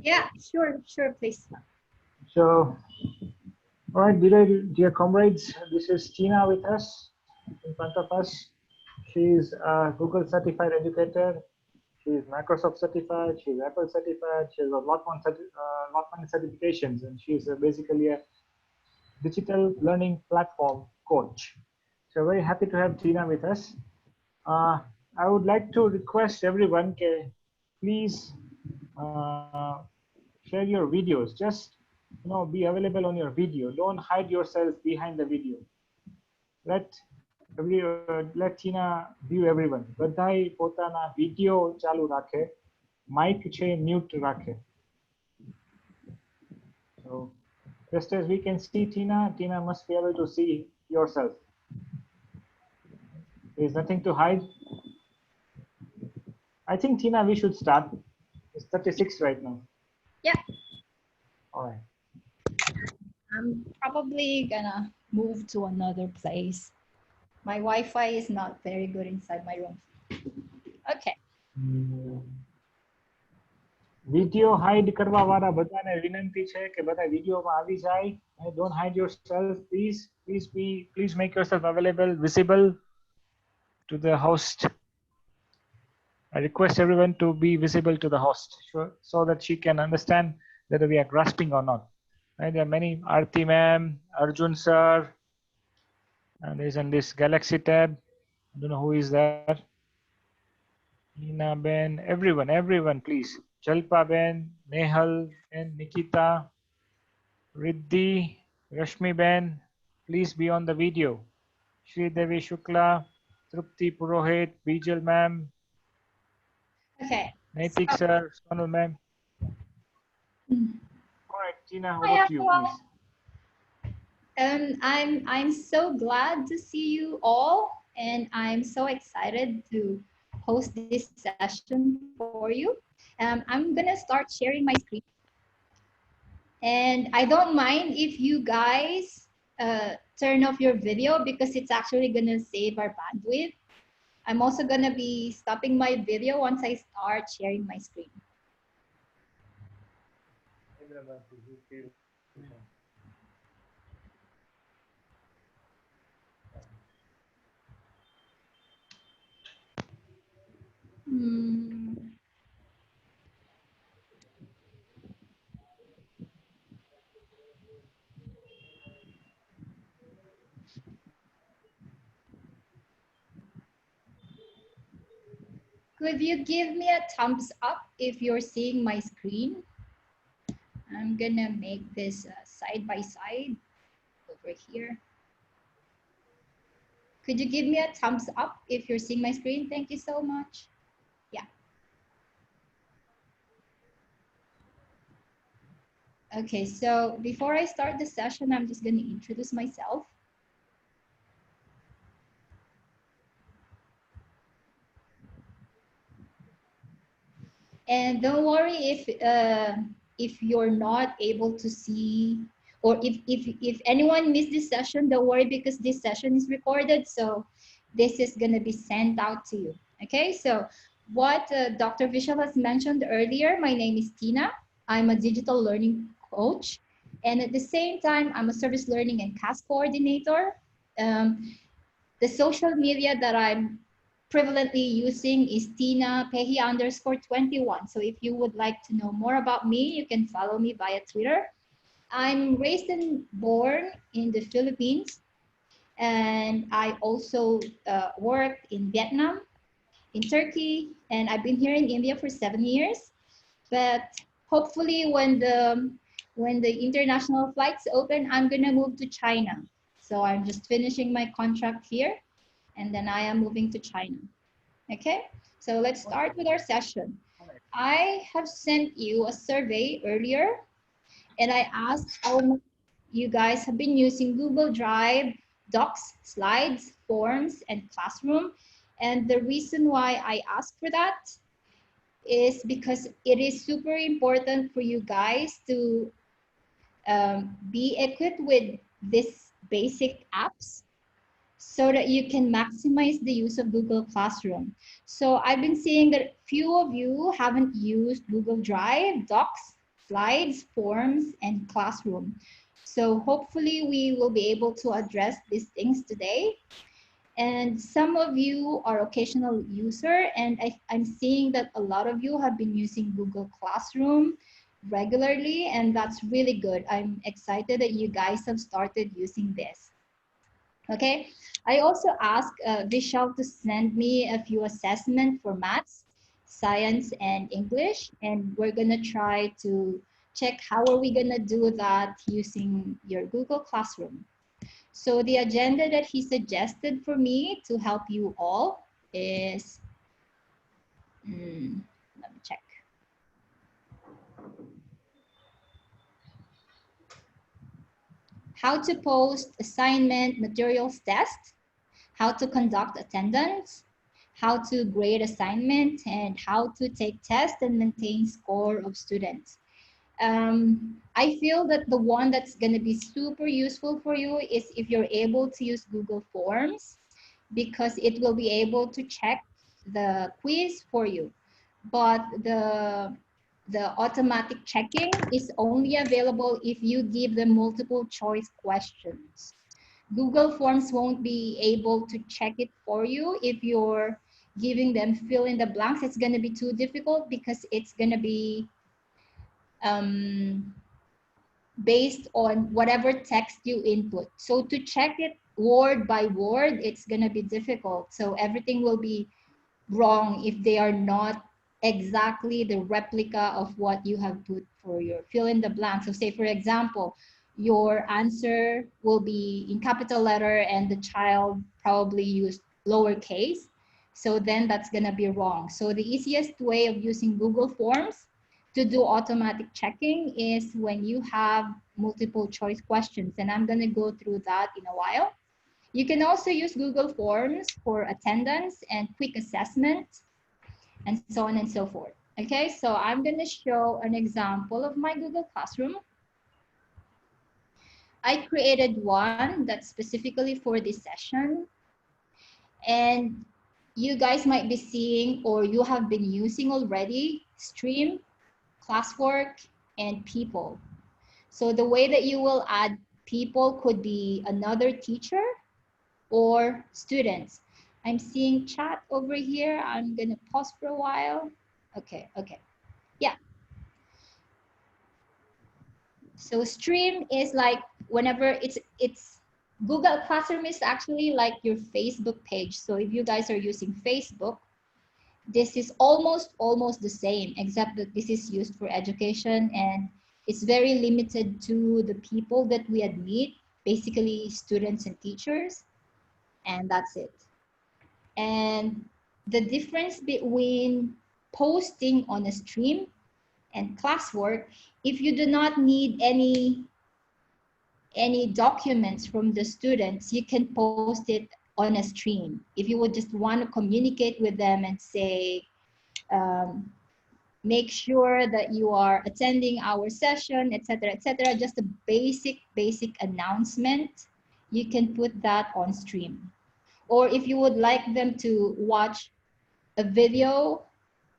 Yeah, sure, please. So, all right, dear comrades, this is Tina with us in front of us. She's a Google certified educator. She's Microsoft certified. She's Apple certified. She has a lot more certifications, and she's basically a digital learning platform coach. So very happy to have Tina with us. I would like to request everyone, please share your videos. Just be available on your video. Don't hide yourself behind the video. Let Tina view everyone. બધાય પોતાના video ચાલુ રાખે. Mic છે mute રાખે. So just as we can see Tina, Tina must be able to see yourself. There's nothing to hide. I think Tina, we should start. It's 36 right now. Yeah. All right. I'm probably gonna move to another place. My Wi-Fi is not very good inside my room. Okay. Video hide કરવા વાળા બધાને વિનંતી છે કે બધા વિડિયોમાં આવી જાય. Don't hide yourself, please make yourself available, visible to the host. I request everyone to be visible to the host so that she can understand whether we are grasping or not. Right? There are many, Arti ma'am, Arjun sir, and there's in this Galaxy tab. I don't know who is there. Nina Ben, everyone, please. Jalpa Ben, Nehal and Nikita, Riddhi, Rashmi Ben, please be on the video. Shri Devi Shukla, Trupti Purohit, Bijal ma'am. Okay. Naitik sir, Sonal ma'am. All right, Tina, over to you, please. I'm so glad to see you all, and I'm so excited to host this session for you. I'm gonna start sharing my screen, and I don't mind if you guys turn off your video because it's actually gonna save our bandwidth. I'm also gonna be stopping my video once I start sharing my screen. Could you give me a thumbs up if you're seeing my screen? I'm gonna make this side by side over here. Could you give me a thumbs up if you're seeing my screen? Thank you so much. Yeah. Okay, so before I start the session, I'm just gonna introduce myself. And don't worry if you're not able to see, or if anyone missed this session, don't worry because this session is recorded. So this is gonna be sent out to you. Okay, so what Dr. Vishal has mentioned earlier, my name is Tina. I'm a digital learning coach. And at the same time, I'm a service learning and CAS coordinator. The social media that I'm prevalently using is Tina_Pehi_21. So if you would like to know more about me, you can follow me via Twitter. I'm raised and born in the Philippines, and I also worked in Vietnam, in Turkey, and I've been here in India for 7 years. But hopefully when the international flights open, I'm gonna move to China. So I'm just finishing my contract here, and then I am moving to China. Okay, so let's start with our session. I have sent you a survey earlier, and I asked how you guys have been using Google Drive, Docs, Slides, Forms, and Classroom. And the reason why I asked for that is because it is super important for you guys to be equipped with these basic apps so that you can maximize the use of Google Classroom. So I've been seeing that few of you haven't used Google Drive, Docs, slides, forms, and classroom. So hopefully we will be able to address these things today. And some of you are occasional user, and I'm seeing that a lot of you have been using Google Classroom regularly, and that's really good. I'm excited that you guys have started using this. Okay, I also asked Vishal to send me a few assessment for maths, science, and English, and we're gonna try to check how are we gonna do that using your Google Classroom. So the agenda that he suggested for me to help you all is, let me check. How to post assignment materials test, how to conduct attendance, how to grade assignment, and how to take tests and maintain score of students. I feel that the one that's going to be super useful for you is if you're able to use Google Forms, because it will be able to check the quiz for you. But the automatic checking is only available if you give them multiple choice questions. Google Forms won't be able to check it for you if you're giving them fill in the blanks. It's going to be too difficult because it's going to be based on whatever text you input. So to check it word by word, it's going to be difficult. So everything will be wrong if they are not exactly the replica of what you have put for your fill in the blank. So say, for example, your answer will be in capital letter and the child probably used lowercase. So then that's going to be wrong. So the easiest way of using Google Forms to do automatic checking is when you have multiple choice questions. And I'm going to go through that in a while. You can also use Google Forms for attendance and quick assessment and so on and so forth. Okay, so I'm going to show an example of my Google Classroom. I created one that's specifically for this session. And you guys might be seeing, or you have been using already, Stream, Classwork, and People. So the way that you will add people could be another teacher or students. I'm seeing chat over here. I'm gonna pause for a while. Okay. Yeah. So Stream is like whenever it's Google Classroom is actually like your Facebook page. So if you guys are using Facebook, this is almost the same, except that this is used for education and it's very limited to the people that we admit, basically students and teachers, and that's it. And the difference between posting on a stream and classwork, if you do not need any documents from the students, you can post it on a stream. If you would just want to communicate with them and say, make sure that you are attending our session, etc., just a basic announcement, you can put that on stream. Or if you would like them to watch a video,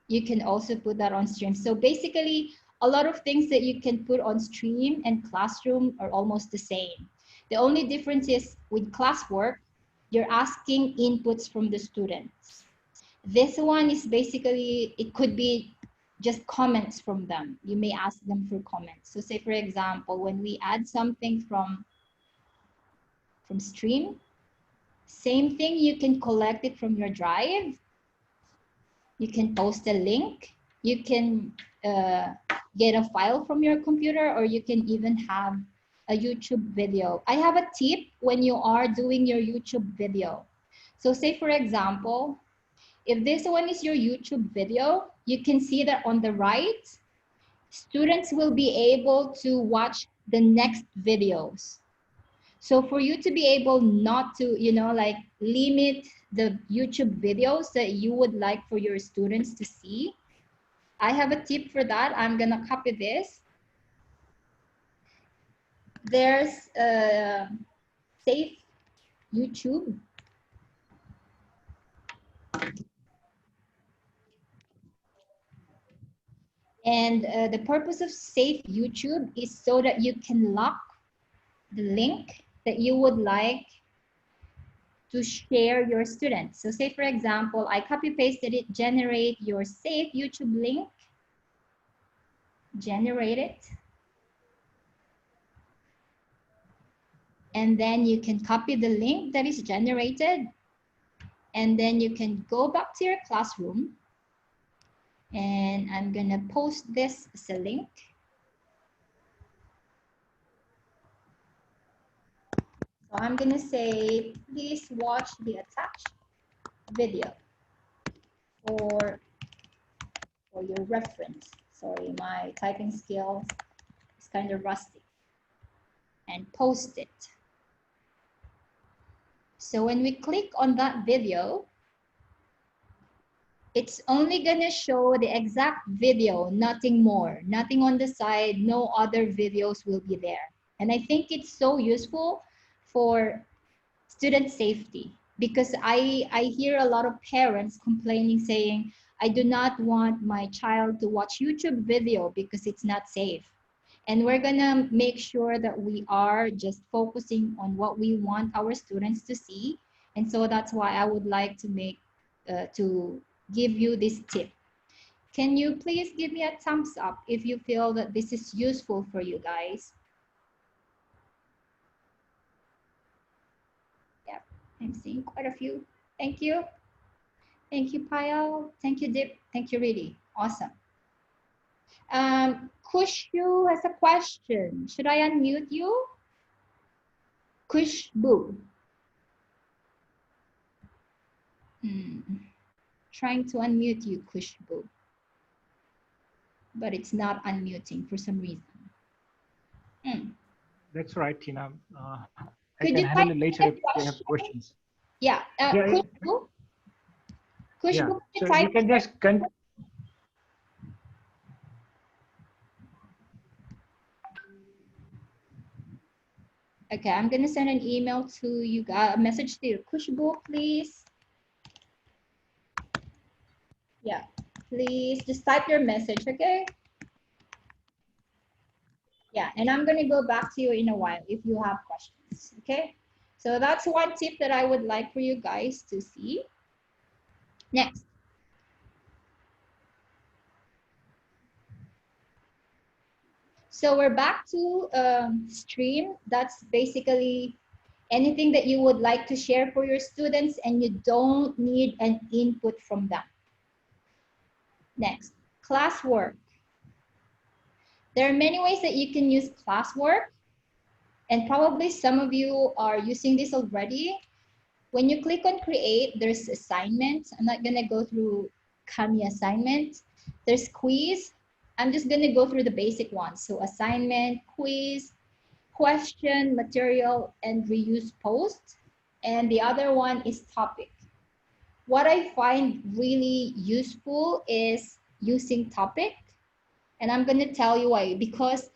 you can also put that on stream. So basically, a lot of things that you can put on stream and classroom are almost the same. The only difference is with classwork, you're asking inputs from the students. This one is basically, it could be just comments from them. You may ask them for comments. So say, for example, when we add something from stream, same thing, you can collect it from your drive. You can post a link. You can get a file from your computer, or you can even have a YouTube video. I have a tip when you are doing your YouTube video. So say, for example, if this one is your YouTube video, you can see that on the right, students will be able to watch the next videos. So for you to be able not to, like limit the YouTube videos that you would like for your students to see, I have a tip for that. I'm gonna copy this. There's a Safe YouTube. And the purpose of Safe YouTube is so that you can lock the link that you would like to share your students. So say for example, I copy pasted it, generate your Safe YouTube link, generate it. And then you can copy the link that is generated. And then you can go back to your classroom. And I'm gonna post this as a link. So I'm gonna say, please watch the attached video for your reference. Sorry, my typing skill is kind of rusty. And post it. So when we click on that video, it's only gonna show the exact video, nothing more, nothing on the side, no other videos will be there. And I think it's so useful for student safety because I hear a lot of parents complaining saying, I do not want my child to watch YouTube video because it's not safe. And we're gonna make sure that we are just focusing on what we want our students to see. And so that's why I would like to give you this tip. Can you please give me a thumbs up if you feel that this is useful for you guys? Yeah, I'm seeing quite a few. Thank you. Thank you, Payal. Thank you, Dip. Thank you, Ridi. Awesome. Kushu has a question. Should I unmute you? Kushbu. Trying to unmute you, Kushbu. But it's not unmuting for some reason. That's right, Tina. I Could can you handle it later if you have question? questions. Yeah, Kushbu. Kushbu, Yeah, you so you can just Okay, I'm gonna send an email to you guys, a message to you. Kushbu, please. Yeah, please just type your message, okay? Yeah, and I'm gonna go back to you in a while if you have questions, okay? So that's one tip that I would like for you guys to see. Next. So we're back to stream. That's basically anything that you would like to share for your students and you don't need an input from them. Next, classwork. There are many ways that you can use classwork, and probably some of you are using this already. When you click on create, there's assignment. I'm not gonna go through Kami assignment. There's quiz. I'm just gonna go through the basic ones. So assignment, quiz, question, material, and reuse post. And the other one is topic. What I find really useful is using topic. And I'm gonna tell you why, because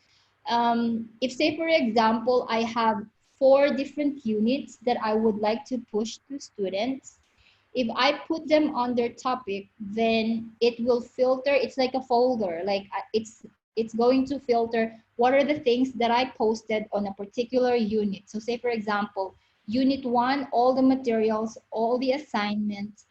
if say for example, I have 4 different units that I would like to push to students, if I put them on their topic, then it will filter, it's like a folder, like it's going to filter what are the things that I posted on a particular unit. So say for example, unit 1, all the materials, all the assignments,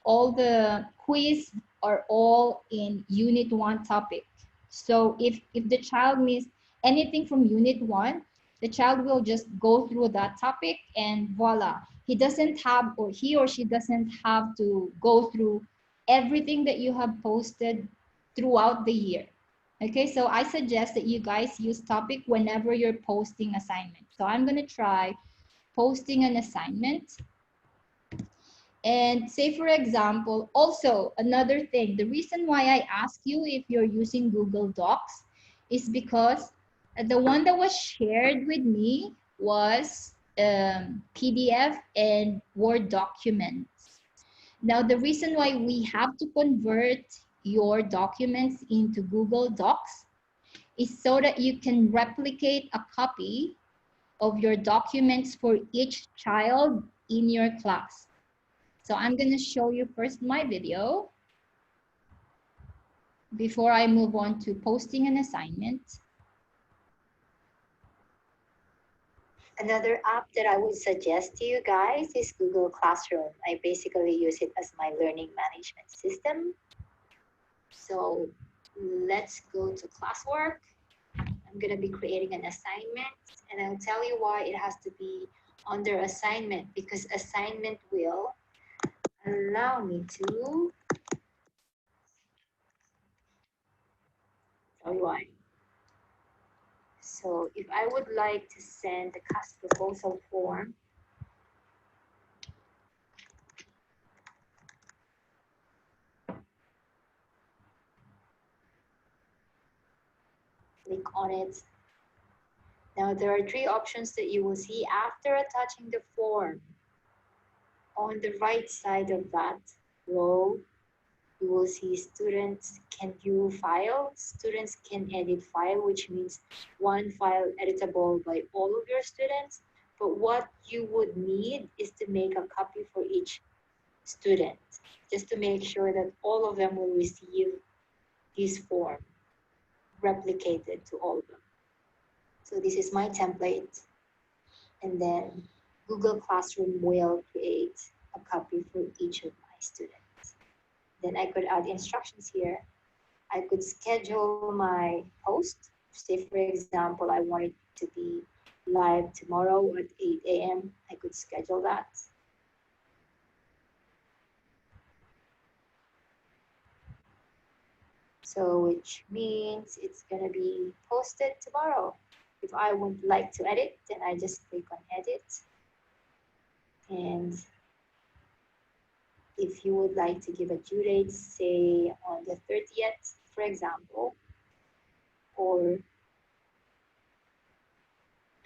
all the quiz are all in unit 1 topic. So if the child missed anything from unit 1, the child will just go through that topic and voila. He doesn't have, or he or she doesn't have to go through everything that you have posted throughout the year. Okay, so I suggest that you guys use topic whenever you're posting assignment. So I'm gonna try posting an assignment. And say, for example, also another thing, the reason why I ask you if you're using Google Docs is because the one that was shared with me was PDF and Word documents. Now, the reason why we have to convert your documents into Google Docs is so that you can replicate a copy of your documents for each child in your class. So I'm going to show you first my video. before I move on to posting an assignment. Another app that I would suggest to you guys is Google Classroom. I basically use it as my learning management system. So let's go to classwork. I'm going to be creating an assignment, and I'll tell you why it has to be under assignment, because assignment will allow me to tell you why. So if I would like to send the CAS proposal form, click on it. Now there are three options that you will see after attaching the form. On the right side of that row, you will see students can view file, students can edit file, which means one file editable by all of your students. But what you would need is to make a copy for each student, just to make sure that all of them will receive this form replicated to all of them. So this is my template, and then Google Classroom will create a copy for each of my students. Then I could add instructions here. I could schedule my post. Say, for example, I want it to be live tomorrow at 8 a.m. I could schedule that. So which means it's going to be posted tomorrow. If I would like to edit, then I just click on edit. And if you would like to give a due date, say on the 30th, for example, or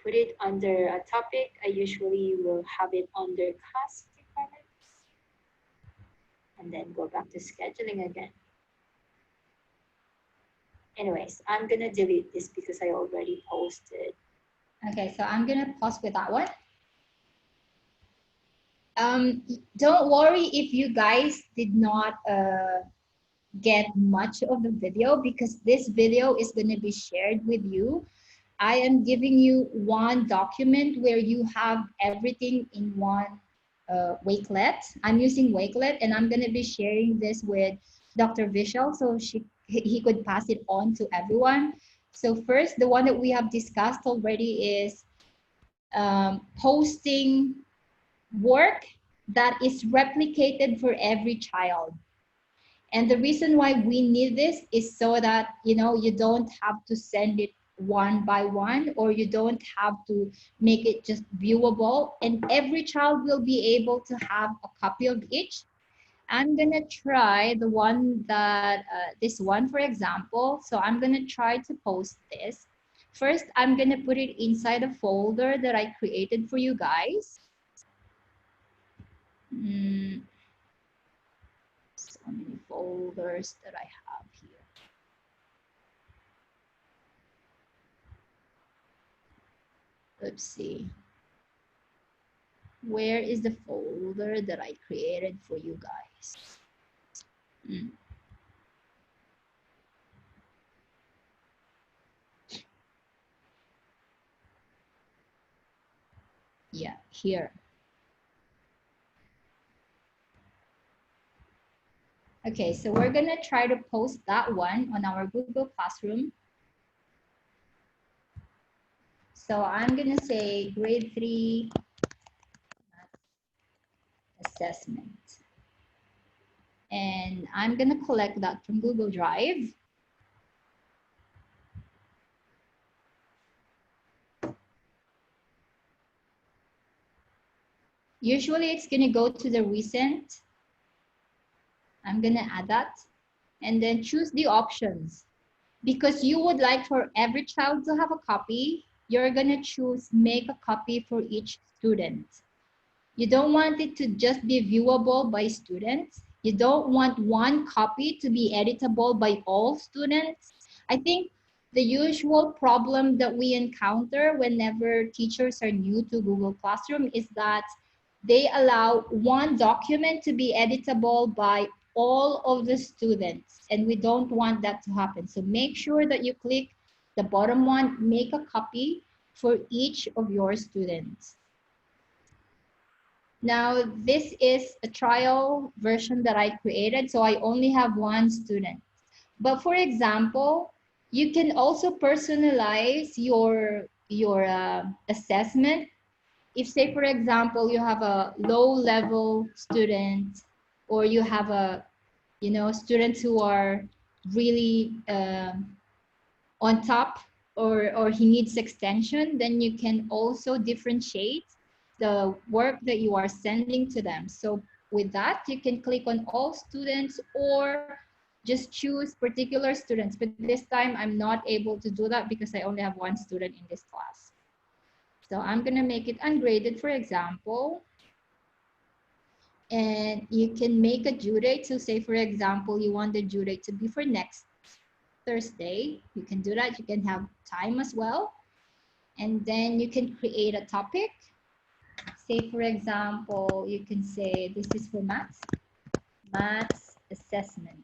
put it under a topic, I usually will have it under CAS requirements, and then go back to scheduling again. Anyways, I'm gonna delete this because I already posted. Okay, so I'm gonna pause with that one. Don't worry if you guys did not get much of the video, because this video is going to be shared with you. I am giving you one document where you have everything in one Wakelet. I'm using Wakelet, and I'm going to be sharing this with Dr. Vishal so he could pass it on to everyone. So first, the one that we have discussed already is posting work that is replicated for every child. And the reason why we need this is so that, you know, you don't have to send it one by one, or you don't have to make it just viewable, and every child will be able to have a copy of each. I'm gonna try the one that, this one, for example. So I'm gonna try to post this. First, I'm gonna put it inside a folder that I created for you guys. So many folders that I have here. Let's see. Where is the folder that I created for you guys? Yeah, here. Okay, so we're gonna try to post that one on our Google Classroom. So I'm gonna say grade 3 assessment. And I'm gonna collect that from Google Drive. Usually it's gonna go to the recent. I'm gonna add that, and then choose the options. Because you would like for every child to have a copy, you're gonna choose make a copy for each student. You don't want it to just be viewable by students. You don't want one copy to be editable by all students. I think the usual problem that we encounter whenever teachers are new to Google Classroom is that they allow one document to be editable by all of the students, and we don't want that to happen. So make sure that you click the bottom one, make a copy for each of your students. Now, this is a trial version that I created, so I only have one student. But for example, you can also personalize your assessment. If, say, for example, you have a low-level student, or you have a, students who are really on top, or he needs extension, then you can also differentiate the work that you are sending to them. So with that, you can click on all students or just choose particular students. But this time I'm not able to do that because I only have one student in this class. So I'm gonna make it ungraded, for example. And you can make a due date. So say, for example, you want the due date to be for next Thursday. You can do that. You can have time as well. And then you can create a topic. Say, for example, you can say this is for maths assessment.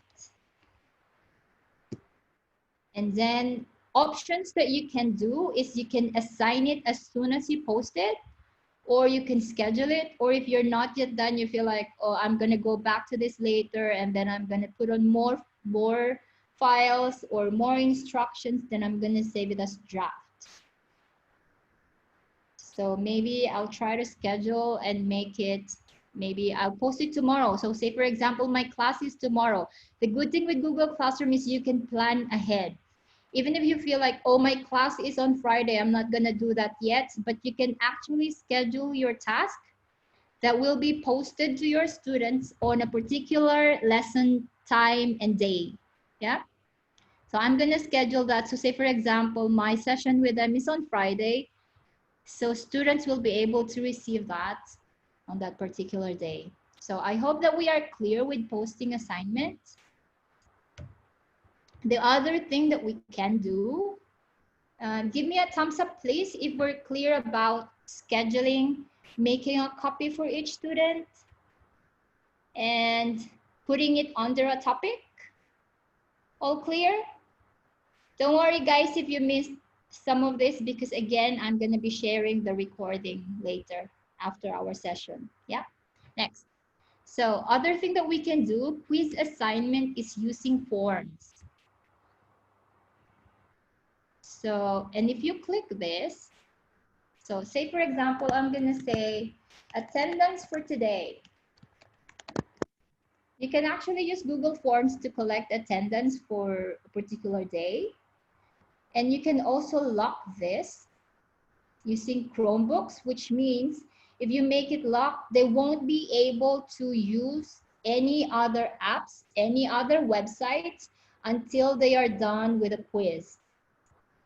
And then options that you can do is you can assign it as soon as you post it, or you can schedule it. Or if you're not yet done, you feel like, oh, I'm going to go back to this later, and then I'm going to put on more files or more instructions, then I'm going to save it as draft. So maybe I'll try to schedule and make it, maybe I'll post it tomorrow. So say, for example, my class is tomorrow. The good thing with Google Classroom is you can plan ahead. Even if you feel like, oh, my class is on Friday, I'm not going to do that yet, but you can actually schedule your task that will be posted to your students on a particular lesson time and day. Yeah. So I'm going to schedule that. So say, for example, my session with them is on Friday. So students will be able to receive that on that particular day. So I hope that we are clear with posting assignments. The other thing that we can do, give me a thumbs up, please, if we're clear about scheduling, making a copy for each student, and putting it under a topic. All clear? Don't worry, guys, if you missed some of this, because again, I'm going to be sharing the recording later after our session. Yeah. Next. So other thing that we can do, quiz assignment, is using forms. So, and if you click this, so say, for example, I'm going to say attendance for today. You can actually use Google Forms to collect attendance for a particular day. And you can also lock this using Chromebooks, which means if you make it locked, they won't be able to use any other apps, any other websites until they are done with a quiz.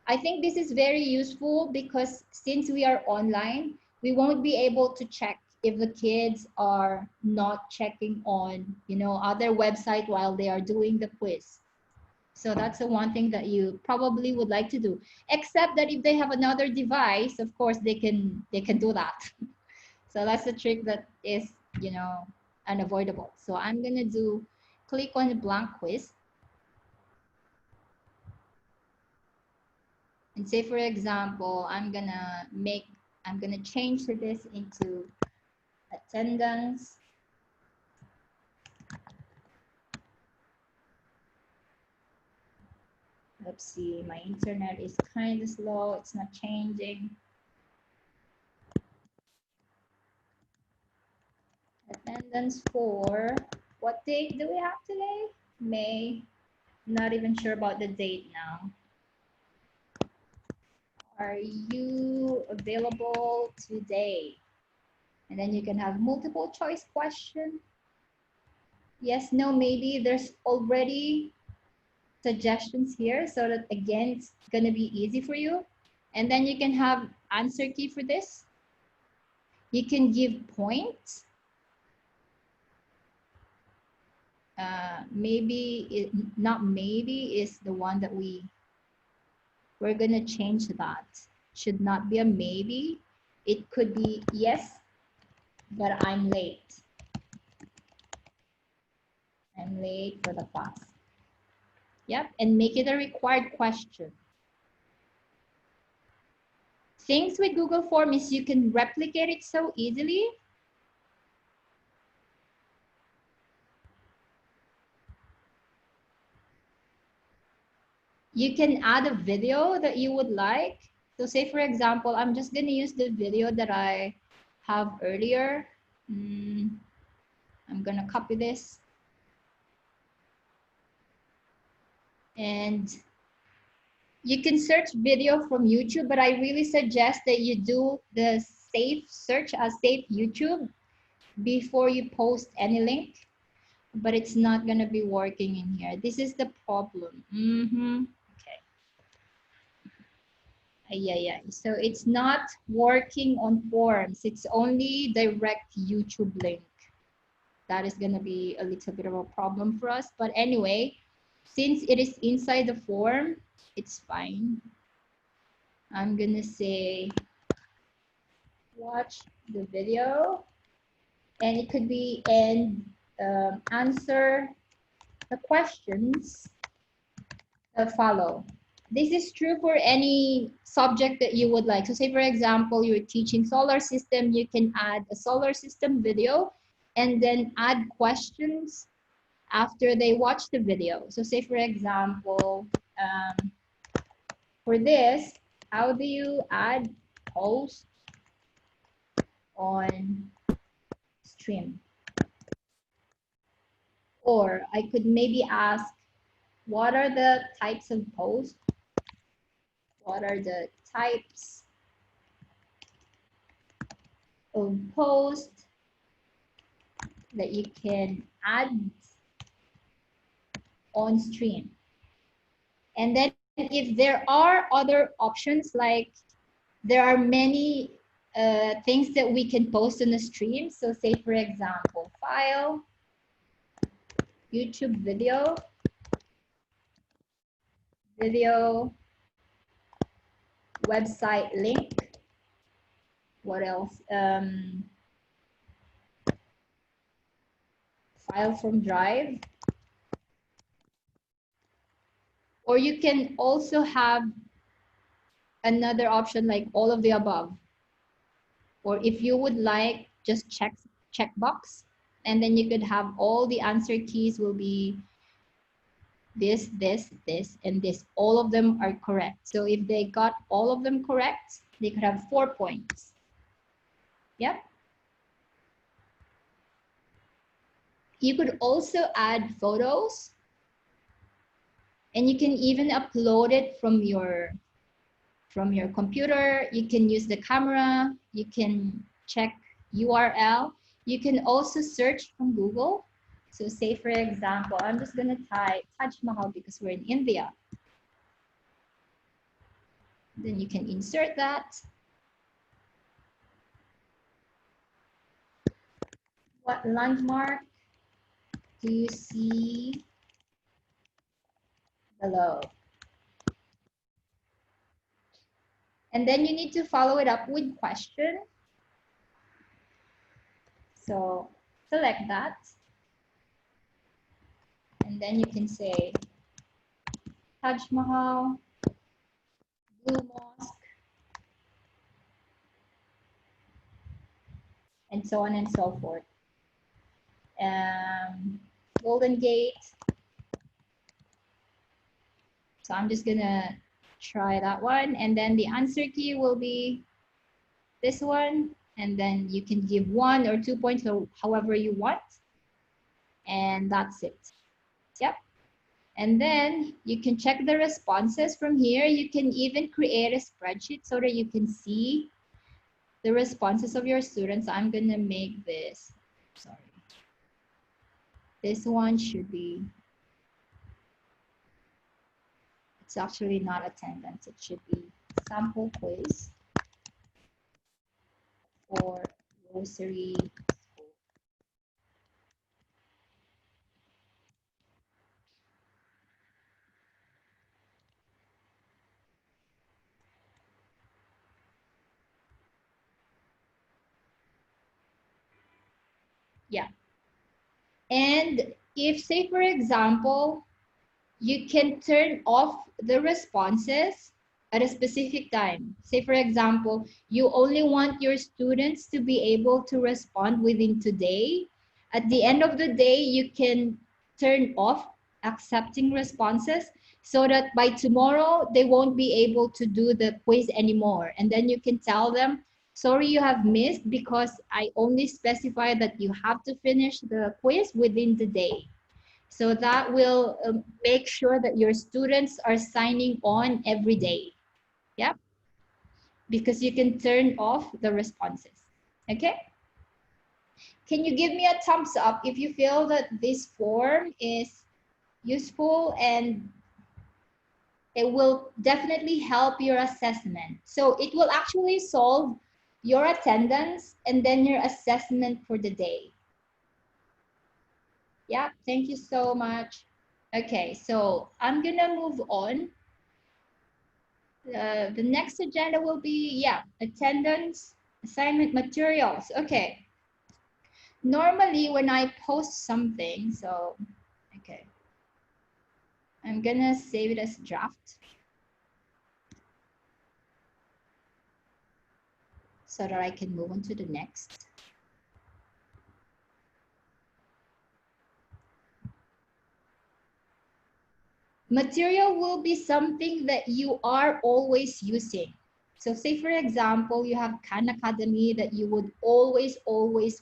I think this is very useful because since we are online, we won't be able to check if the kids are not checking on, other website while they are doing the quiz. So that's the one thing that you probably would like to do, except that if they have another device, of course they can do that. So that's the trick that is, unavoidable. So I'm going to click on the blank quiz. And say, for example, I'm going to change this into attendance. Let's see, my internet is kind of slow. It's not changing. Attendance for, what date do we have today? May. Not even sure about the date now. Are you available today? And then you can have multiple choice question. Yes, no, maybe. There's already suggestions here so that, again, it's going to be easy for you. And then you can have answer key for this. You can give points. Not maybe is the one that we're going to change that. Should not be a maybe. It could be yes, but I'm late. I'm late for the class. Yep, and make it a required question. Things with Google Form is you can replicate it so easily. You can add a video that you would like. So say for example, I'm just gonna use the video that I have earlier. I'm gonna copy this. And you can search video from YouTube, but I really suggest that you do the safe search as safe YouTube before you post any link, but it's not gonna be working in here. This is the problem. Okay. Yeah. So it's not working on forms. It's only direct YouTube link. That is gonna be a little bit of a problem for us. But anyway, since it is inside the form, it's fine. I'm gonna say, watch the video, and it could be and answer the questions that follow. This is true for any subject that you would like. So say for example, you're teaching solar system, you can add a solar system video and then add questions after they watch the video. So say for example, for this, how do you add post on stream? Or I could maybe ask, what are the types of posts? What are the types of posts that you can add on stream? And then if there are other options, like there are many things that we can post on the stream. So say for example, file, YouTube video, website link. What else? File from Drive. Or you can also have another option like all of the above. Or if you would like, just check box, and then you could have all the answer keys will be this, and this. All of them are correct. So if they got all of them correct, they could have 4 points. Yep. You could also add photos, and you can even upload it from your computer. You can use the camera. You can check URL. You can also search from Google. So say for example, I'm just gonna type Taj Mahal because we're in India. Then you can insert that. What landmark do you see below? And then you need to follow it up with question. So select that. And then you can say Taj Mahal, Blue Mosque, and so on and so forth. Golden Gate. So I'm just gonna try that one. And then the answer key will be this one. And then you can give 1 or 2 points or however you want. And that's it. Yep. And then you can check the responses from here. You can even create a spreadsheet so that you can see the responses of your students. I'm gonna make this, sorry. This one should be, it's actually not attendance. It should be sample quiz for Rosary School. Yeah. And if say for example, you can turn off the responses at a specific time. Say for example, you only want your students to be able to respond within today. At the end of the day, you can turn off accepting responses so that by tomorrow, they won't be able to do the quiz anymore. And then you can tell them, sorry, you have missed because I only specify that you have to finish the quiz within the day. So that will make sure that your students are signing on every day. Yeah, because you can turn off the responses. Okay. Can you give me a thumbs up if you feel that this form is useful and it will definitely help your assessment. So it will actually solve your attendance and then your assessment for the day. Yeah, thank you so much. Okay, so I'm gonna move on. The next agenda will be, yeah, attendance, assignment materials. Okay. Normally when I post something, so, okay. I'm gonna save it as draft so that I can move on to the next. Material will be something that you are always using. So say for example, you have Khan Academy that you would always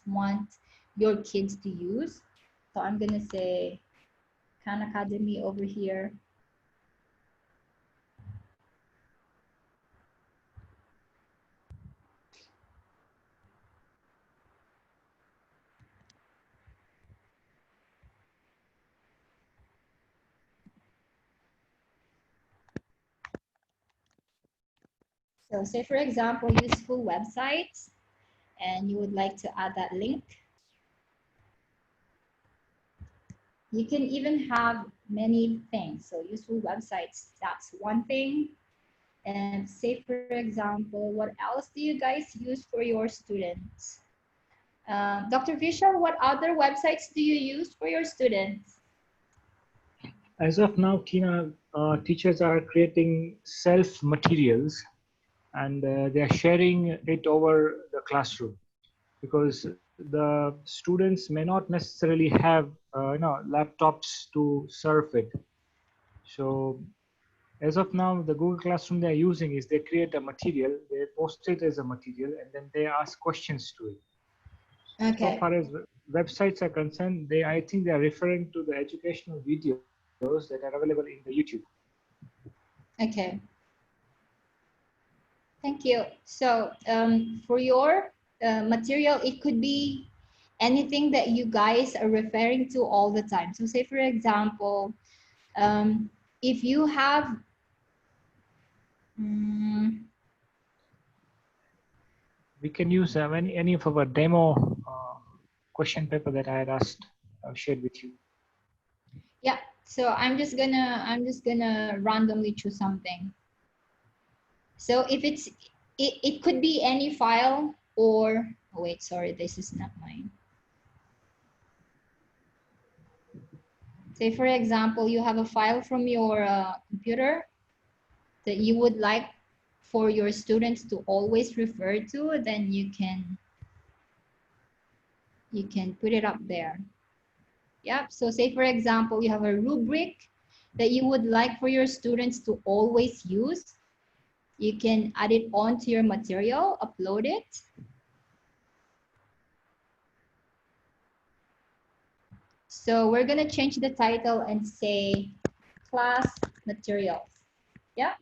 want your kids to use. So I'm gonna say Khan Academy over here. So say for example, useful websites, and you would like to add that link. You can even have many things. So useful websites, that's one thing. And say for example, what else do you guys use for your students? Dr. Vishal, what other websites do you use for your students? As of now, Tina, teachers are creating self materials and they are sharing it over the classroom because the students may not necessarily have laptops to surf it. So as of now, the Google Classroom they're using is they create a material, they post it as a material, and then they ask questions to it. Okay. So far as websites are concerned, I think they are referring to the educational videos that are available in the YouTube. Okay. Thank you. So for your material, it could be anything that you guys are referring to all the time. So say for example, if you have We can use any of our demo question paper that I had shared with you. Yeah, so I'm just gonna randomly choose something. So if it could be any file or, oh wait, sorry, this is not mine. Say for example, you have a file from your computer that you would like for your students to always refer to, then you can put it up there. Yeah, so say for example, you have a rubric that you would like for your students to always use. You can add it onto your material, upload it. So we're gonna change the title and say class materials. Yeah.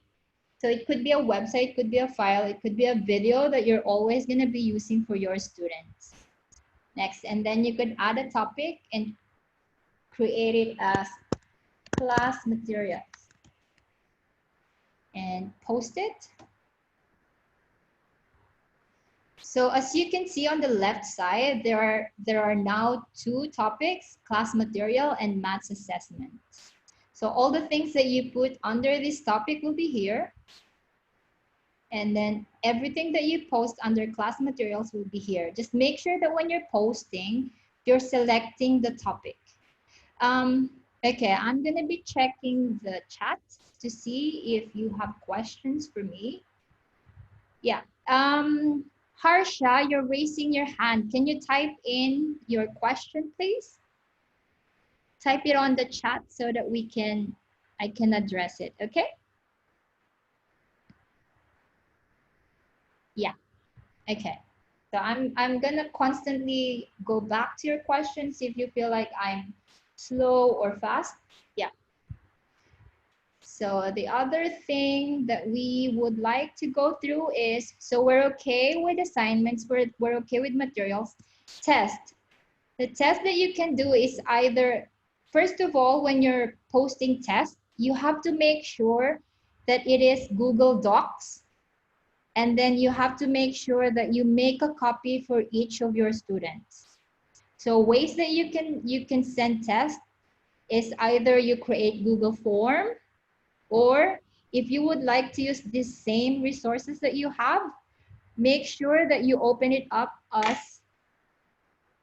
So it could be a website, could be a file, it could be a video that you're always gonna be using for your students. Next, and then you could add a topic and create it as class materials and post it. So as you can see on the left side, there are now two topics, class material and maths assessment. So all the things that you put under this topic will be here. And then everything that you post under class materials will be here. Just make sure that when you're posting, you're selecting the topic. Okay, I'm gonna be checking the chat to see if you have questions for me. Yeah. Harsha, you're raising your hand. Can you type in your question, please? Type it on the chat so that I can address it, okay? Yeah, okay. So I'm gonna constantly go back to your questions if you feel like I'm slow or fast. Yeah. So the other thing that we would like to go through is, so we're okay with assignments, we're okay with materials. Test. The test that you can do is either, first of all, when you're posting tests, you have to make sure that it is Google Docs. And then you have to make sure that you make a copy for each of your students. So ways that you can send tests is either you create Google Form, or if you would like to use these same resources that you have, make sure that you open it up as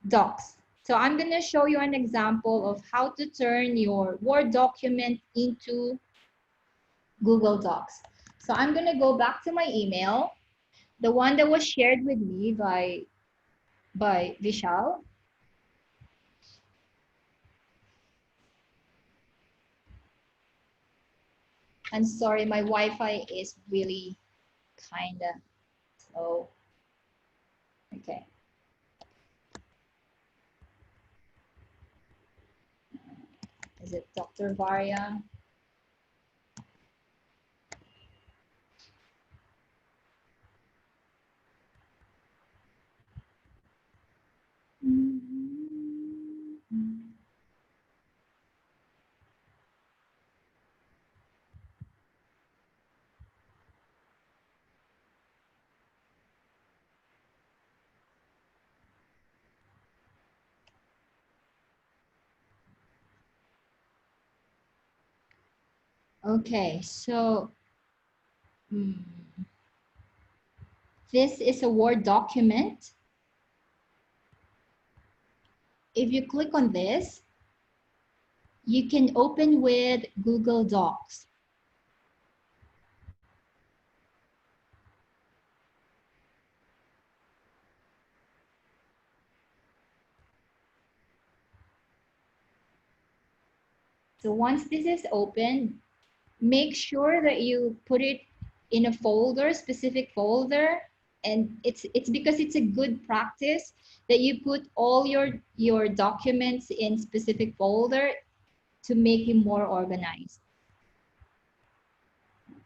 Docs. So I'm going to show you an example of how to turn your Word document into Google Docs. So I'm going to go back to my email, the one that was shared with me by Vishal. I'm sorry, my Wi-Fi is really kind of slow. Okay. Is it Dr. Varia? Okay, so this is a Word document. If you click on this, you can open with Google Docs. So once this is open, make sure that you put it in a folder, specific folder. And it's because it's a good practice that you put all your documents in specific folder to make you more organized.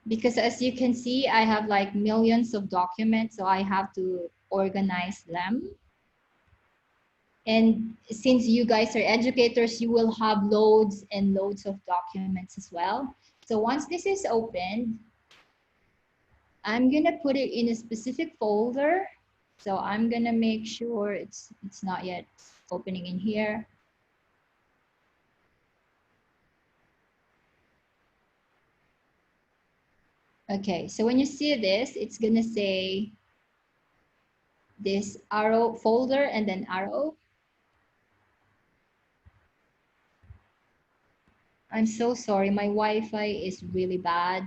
Because as you can see, I have like millions of documents, so I have to organize them. And since you guys are educators, you will have loads and loads of documents as well. So once this is opened, I'm gonna put it in a specific folder. So I'm gonna make sure it's not yet opening in here. Okay, so when you see this, it's gonna say this arrow folder and then arrow. I'm so sorry, my Wi-Fi is really bad.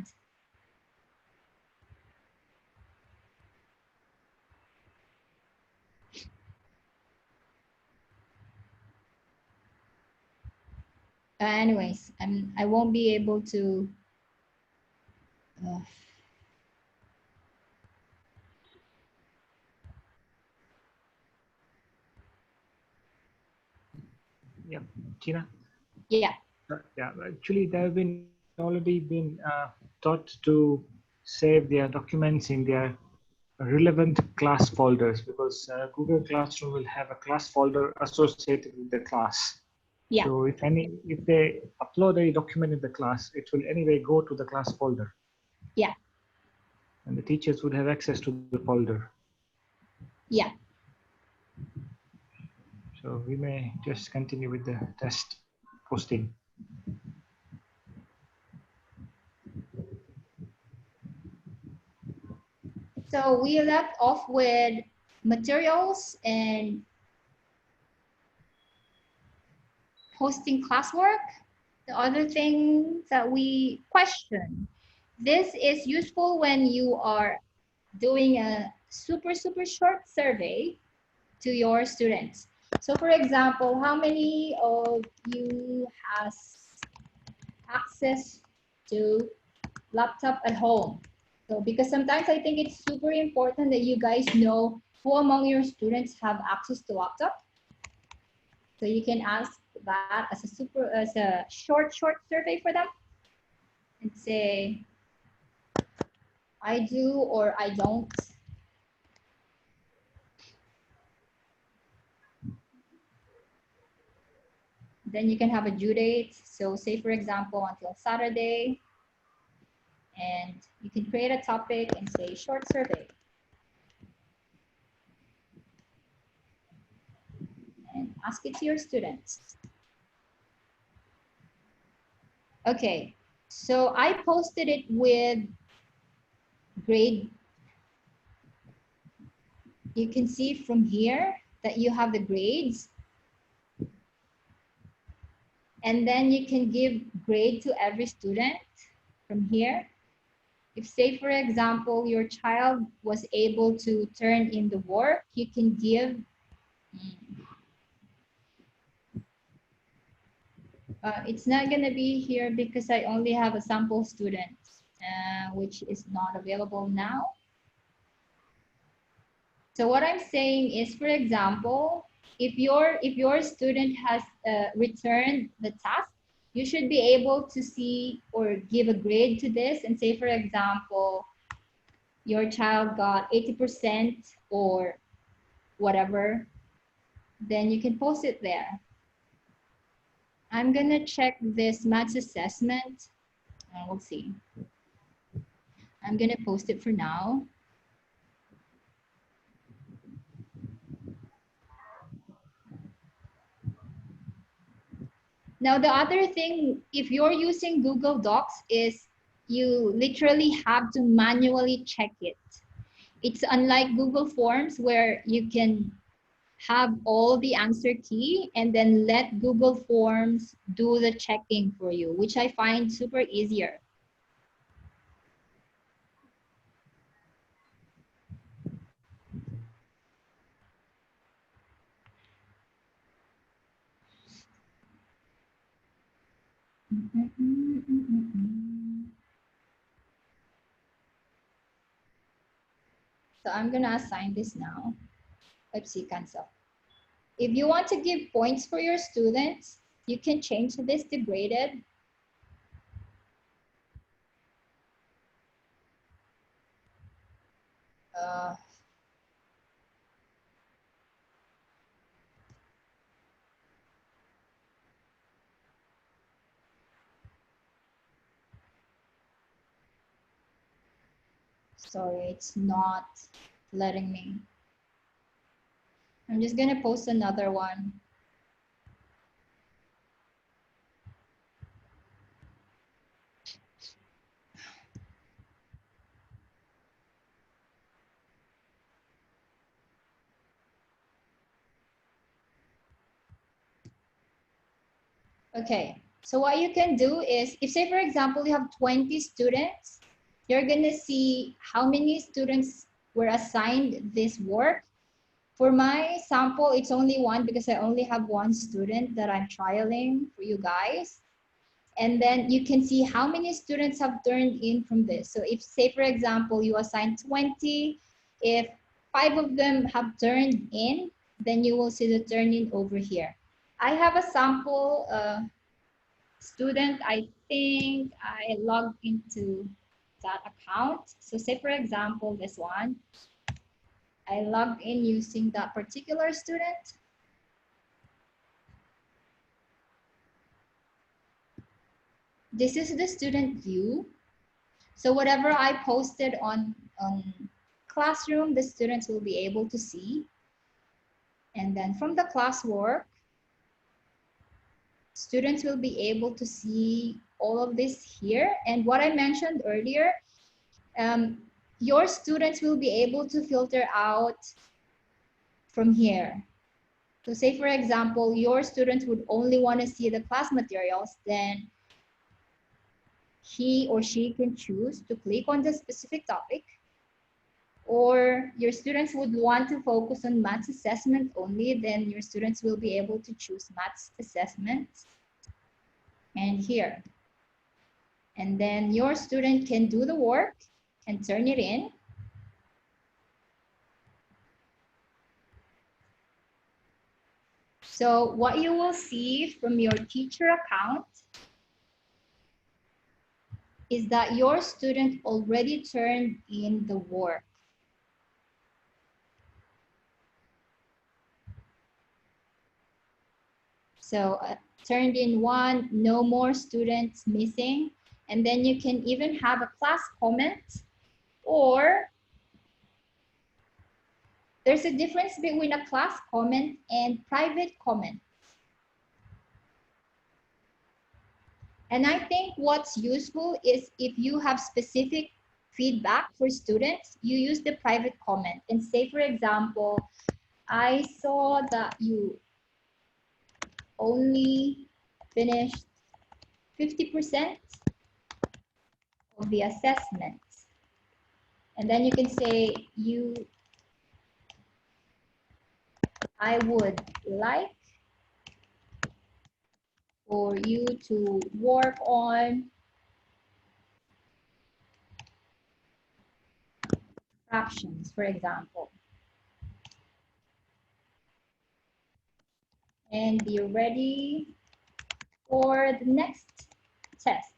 Anyways, I won't be able to. Yeah, Tina. Yeah. Yeah, actually, they have been already been taught to save their documents in their relevant class folders, because Google Classroom will have a class folder associated with the class. Yeah. So if they upload a document in the class, it will anyway go to the class folder. Yeah. And the teachers would have access to the folder. Yeah. So we may just continue with the test posting. So we left off with materials and posting classwork, the other things that we question. This is useful when you are doing a super short survey to your students. So for example, how many of you has access to laptop at home? So because sometimes I think it's super important that you guys know who among your students have access to laptop. So you can ask that as a short survey for them and say, I do or I don't. Then you can have a due date. So say for example, until Saturday, and you can create a topic and say short survey. And ask it to your students. Okay, so I posted it with grade. You can see from here that you have the grades. And then you can give grade to every student from here. If say, for example, your child was able to turn in the work, you can give it's not going to be here because I only have a sample student, which is not available now. So what I'm saying is, for example, if your student has returned the task, you should be able to see or give a grade to this and say, for example, your child got 80% or whatever, then you can post it there. I'm gonna check this maths assessment. We'll see. I'm gonna post it for now. Now, the other thing, if you're using Google Docs, is you literally have to manually check it. It's unlike Google Forms where you can have all the answer key and then let Google Forms do the checking for you, which I find super easier. So I'm gonna assign this now. Let's see, cancel. If you want to give points for your students, you can change this to graded. Sorry, it's not letting me. I'm just gonna post another one. Okay, so what you can do is, if say for example, you have 20 students, you're gonna see how many students were assigned this work. For my sample, it's only one because I only have one student that I'm trialing for you guys. And then you can see how many students have turned in from this. So if say, for example, you assign 20, if 5 of them have turned in, then you will see the turn in over here. I have a sample student. I think I logged into that account. So say, for example, this one, I logged in using that particular student. This is the student view. So whatever I posted on Classroom, the students will be able to see. And then from the classwork, students will be able to see all of this here. And what I mentioned earlier, your students will be able to filter out from here. So say, for example, your students would only want to see the class materials, then he or she can choose to click on the specific topic. Or your students would want to focus on maths assessment only, then your students will be able to choose maths assessment and here. And then your student can do the work and turn it in. So what you will see from your teacher account is that your student already turned in the work. So turned in one, no more students missing. And then you can even have a class comment, or there's a difference between a class comment and private comment. And I think what's useful is if you have specific feedback for students, you use the private comment and say, for example, I saw that you only finished 50% of the assessment. And then you can say, I would like for you to work on fractions, for example, and be ready for the next test.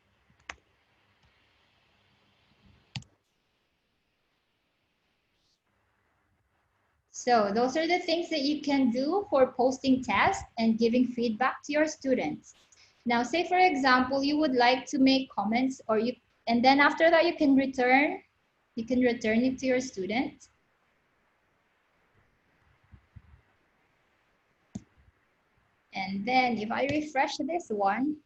So those are the things that you can do for posting tests and giving feedback to your students. Now, say for example, you would like to make comments, and then after that you can return it to your student. And then if I refresh this one,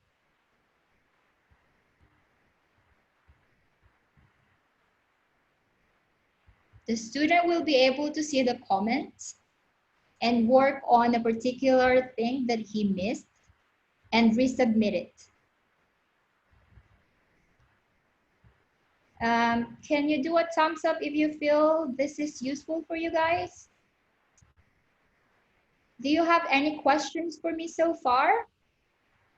the student will be able to see the comments and work on a particular thing that he missed and resubmit it. Can you do a thumbs up if you feel this is useful for you guys? Do you have any questions for me so far?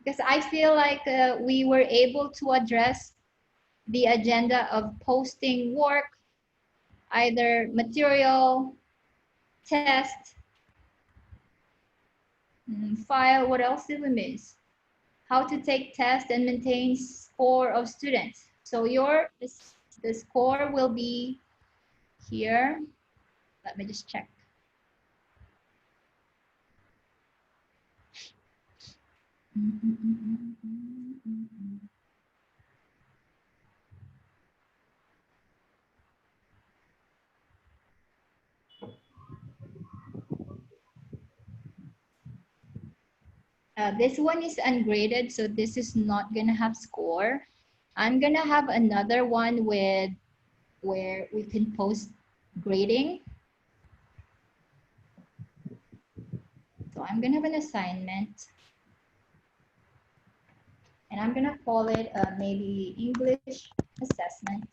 Because I feel like we were able to address the agenda of posting work, either material, test, file. What else did we miss? How to take tests and maintain score of students. So the score will be here. Let me just check. This one is ungraded, so this is not gonna have score. I'm gonna have another one where we can post grading. So I'm gonna have an assignment, and I'm gonna call it maybe English assessment.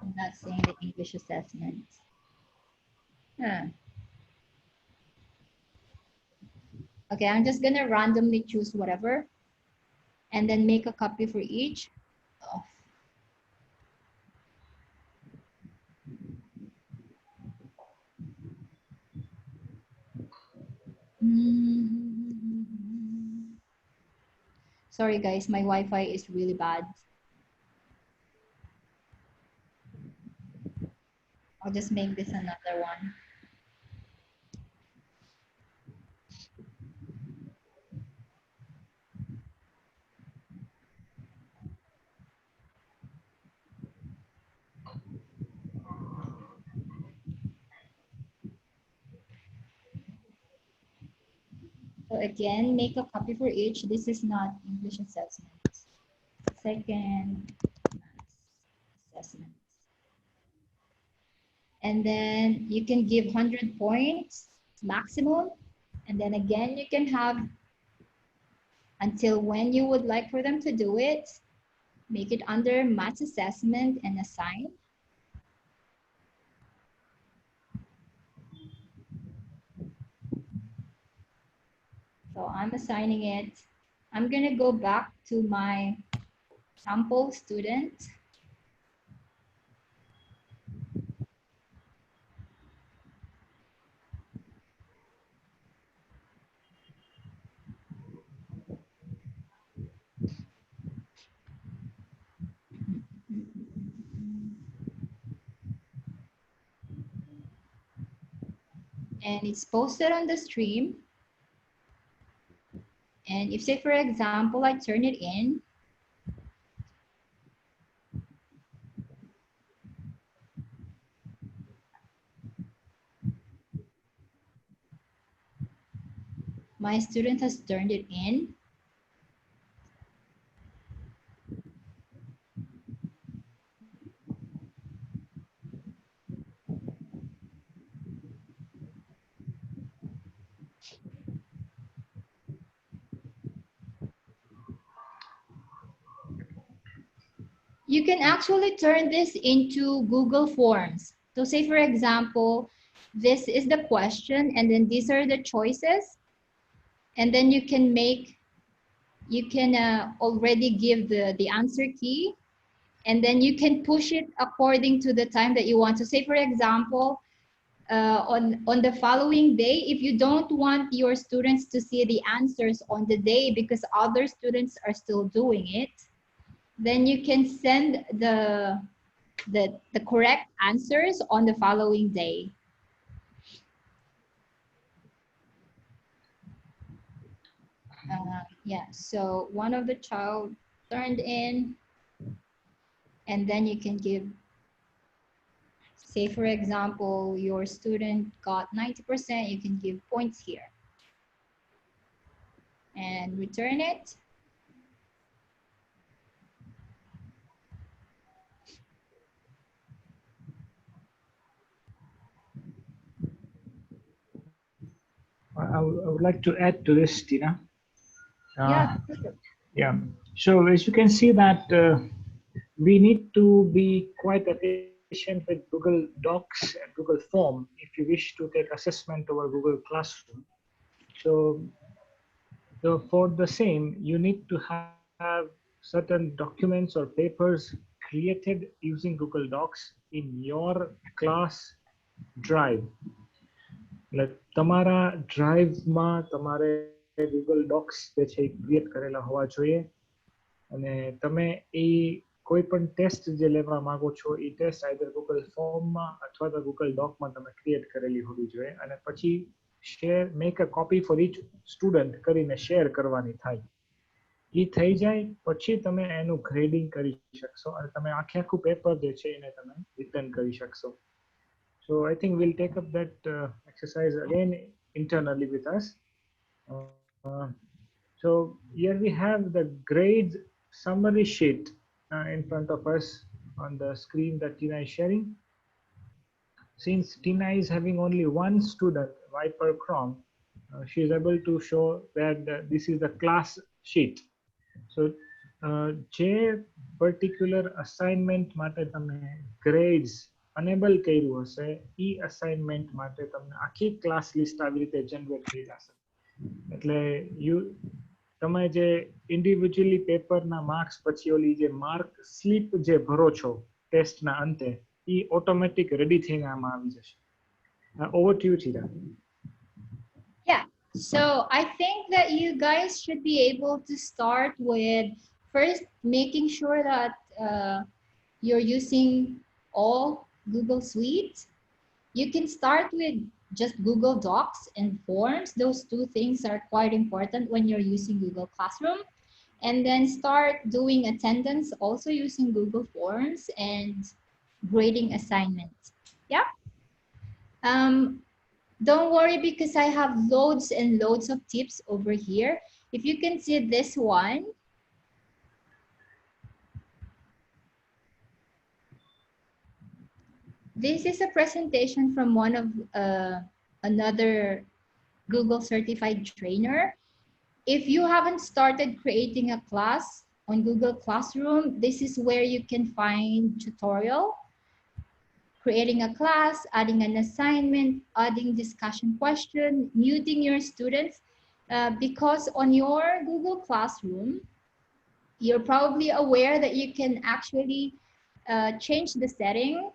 I'm not saying the English assessment. Okay, I'm just gonna randomly choose whatever and then make a copy for each. Oh. Sorry guys, my Wi-Fi is really bad. I'll just make this another one. So again, make a copy for each. This is not English assessment. Second assessment. And then you can give 100 points maximum. And then again, you can have until when you would like for them to do it. Make it under math assessment and assign. So I'm assigning it. I'm gonna go back to my sample student. And it's posted on the stream. And if say, for example, I turn it in, my student has turned it in. You can actually turn this into Google Forms. So say, for example, this is the question, and then these are the choices. And then you can already give the answer key. And then you can push it according to the time that you want. So say, for example, on the following day, if you don't want your students to see the answers on the day because other students are still doing it, then you can send the correct answers on the following day. Yeah, so one of the child turned in, and then you can give, say for example, your student got 90%, you can give points here. And return it. I would like to add to this, Tina. Yeah. Yeah. So as you can see that we need to be quite efficient with Google Docs and Google Form if you wish to take assessment over Google Classroom. So for the same, you need to have certain documents or papers created using Google Docs in your class drive. એટલે તમારા ડ્રાઈવમાં તમારે Google Docs જે છે એ create કરેલા હોવા જોઈએ અને તમે એ કોઈ પણ ટેસ્ટ જે લેવા માંગો છો એ ટેસ્ટ આઈધર Google ફોર્મમાં અથવા તો Google Docમાં તમે ક્રિએટ કરેલી હોવી જોઈએ અને પછી share make a copy for each student કરીને શેર કરવાની થાય. એ થઈ જાય પછી તમે એનું ગ્રેડિંગ કરી શકશો અને તમે આખે આખું પેપર જે છે એને તમે રિટર્ન કરી શકશો. So I think we'll take up that exercise again internally with us. So here we have the grades summary sheet in front of us on the screen that Tina is sharing. Since Tina is having only one student, Viper Chrome, she is able to show that this is the class sheet. So જે particular assignment માટે તમે grades enable કર્યું હશે એ assignment માટે તમને આખી class list આવી રીતે generate થઈ જશે. એટલે તમે જે individually પેપરના માર્ક્સ પછી ઓલી જે માર્ક સ્લિપ જે ભરો છો ટેસ્ટના અંતે એ ઓટોમેટિક રેડી થઈને આમાં આવી જશે. Over to you, Chira. Yeah, so I think that you guys should be able to start with first making sure that you're using all Google Suite. You can start with just Google Docs and Forms. Those two things are quite important when you're using Google Classroom. And then start doing attendance also using Google Forms and grading assignments. Yeah. Don't worry because I have loads and loads of tips over here. If you can see this one, this is a presentation from one of another Google certified trainer. If you haven't started creating a class on Google Classroom, this is where you can find tutorial, creating a class, adding an assignment, adding discussion question, muting your students, because on your Google Classroom, you're probably aware that you can actually change the setting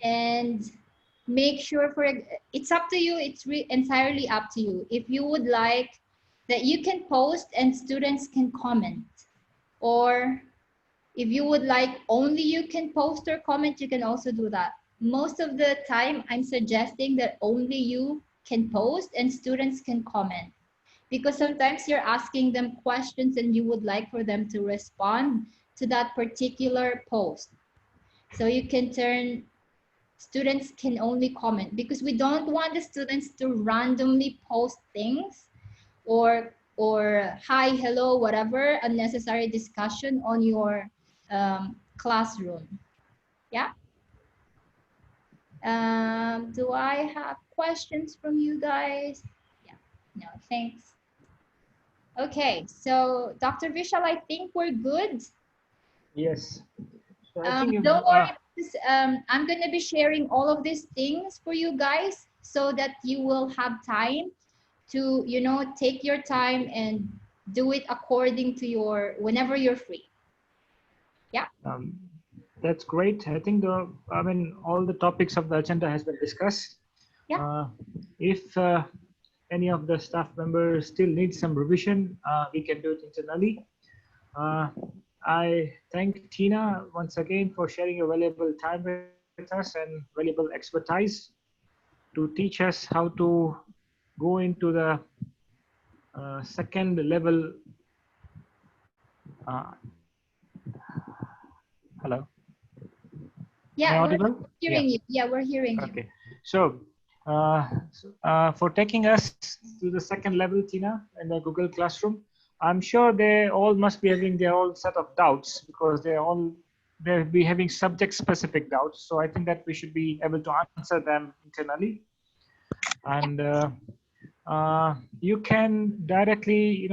and make sure it's up to you. It's entirely up to you. If you would like that you can post and students can comment, or if you would like only you can post or comment, you can also do that. Most of the time, I'm suggesting that only you can post and students can comment, because sometimes you're asking them questions and you would like for them to respond to that particular post. So you can turn students can only comment, because we don't want the students to randomly post things or hi, hello, whatever unnecessary discussion on your classroom. Yeah. Do I have questions from you guys? Yeah. No, thanks. Okay, so Dr. Vishal, I think we're good. Yes. So I think Don't worry, because, I'm going to be sharing all of these things for you guys so that you will have time to, you know, take your time and do it according to your, whenever you're free. Yeah. That's great. I think all the topics of the agenda has been discussed. Yeah. If any of the staff members still need some revision, we can do it internally. I thank Tina once again for sharing your valuable time with us and valuable expertise to teach us how to go into the second level. Hello. Yeah, we're Audible? hearing you. Yeah, we're hearing you. Okay. So, for taking us to the second level, Tina, in the Google Classroom, I'm sure they all must be having their own set of doubts, because they'll be having subject-specific doubts. So I think that we should be able to answer them internally, and you can directly,